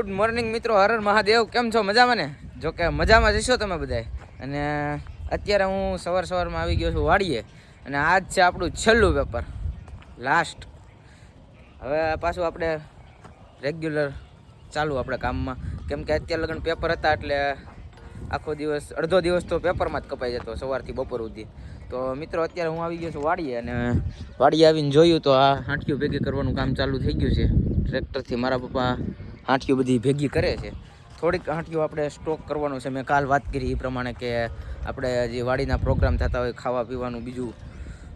Good morning મિત્રો, હર હર મહાદેવ. કેમ છો? મજામાં ને? જો કે મજામાં જશો તમે બધાય. અને અત્યારે હું સવારમાં આવી ગયો છું વાડીએ, અને આજ છે આપણું છેલ્લું પેપર, લાસ્ટ. હવે પાછું આપણે રેગ્યુલર ચાલુ આપણે કામમાં, કેમ કે અત્યારે લગન પેપર હતા એટલે આખો દિવસ, અડધો દિવસ તો પેપરમાં જ કપાઈ જતો સવારથી બપોર સુધી. તો મિત્રો અત્યારે હું આવી ગયો છું વાડીએ, અને વાડીએ આવીને જોયું તો આ હાંઠીઓ ભેગી કરવાનું કામ ચાલુ થઈ ગયું છે ટ્રેક્ટરથી. મારા પપ્પા હાંઠીઓ બધી ભેગી કરે છે. થોડીક હાંઠીઓ આપણે સ્ટોક કરવાનો છે. મેં કાલ વાત કરી એ પ્રમાણે કે આપણે જે વાડીના પ્રોગ્રામ થતા હોય, ખાવા પીવાનું બીજું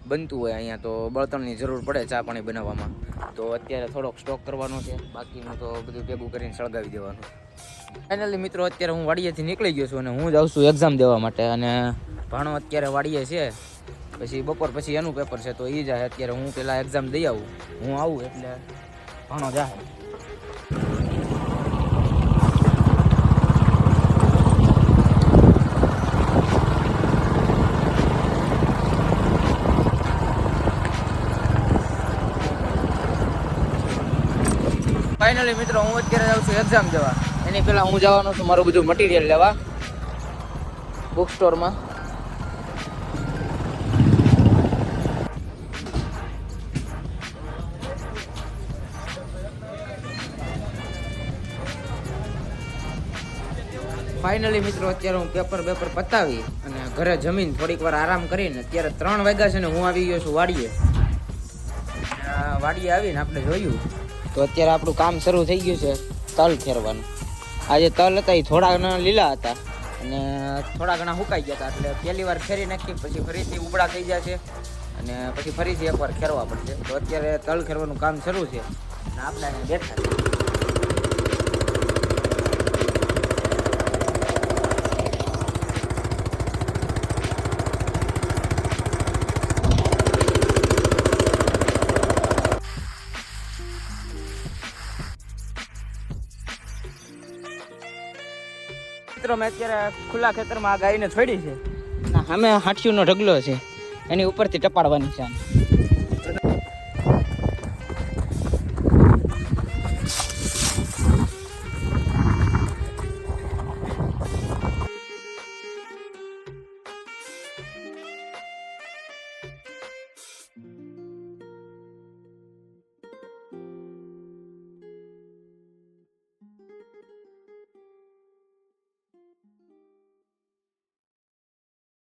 બનતું હોય અહીંયા, તો બળતણની જરૂર પડે ચા પાણી બનાવવામાં. તો અત્યારે થોડોક સ્ટોક કરવાનો છે, બાકીનું તો બધું ભેગું કરીને સળગાવી દેવાનું. ફાઇનલી મિત્રો અત્યારે હું વાડીએથી નીકળી ગયો છું, અને હું જાઉં છું એક્ઝામ દેવા માટે. અને ભાણો અત્યારે વાડીએ છે, પછી બપોર પછી એનું પેપર છે, તો એ જાય. અત્યારે હું પહેલાં એક્ઝામ દઈ આવું. હું આવું એટલે ભાણો જાય. ફાઇનલી મિત્રો હું અત્યારે જાઉં છું એક્ઝામ દેવા. એની પહેલાં હું જવાનું છું મારું બધું મટીરિયલ લેવા બુક સ્ટોરમાં. ફાઇનલી મિત્રો અત્યારે હું પેપર પતાવી અને ઘરે જમીન થોડીક વાર આરામ કરીને અત્યારે 3 વાગ્યા છે ને હું આવી ગયો છું વાડીએ. વાડીએ આવીને આપણે જોયું તો અત્યારે આપણું કામ શરૂ થઈ ગયું છે તલ ખેરવાનું. આજે તલ હતા એ થોડા ઘણા લીલા હતા અને થોડા ઘણા સુકાઈ ગયા હતા, એટલે પહેલી વાર ખેરી નાખી, પછી ફરીથી ઉબળા થઈ જશે અને પછી ફરીથી એકવાર ખેરવા પડશે. તો અત્યારે તલ ખેરવાનું કામ શરૂ છે અને આપણે અહીંયા બેઠા છીએ. મેં અત્યારે ખુલ્લા ખેતરમાં આ ગાયને છોડી છે. સામે હાંઠીઓનો ઢગલો છે, એની ઉપરથી ટપાડવાની છે.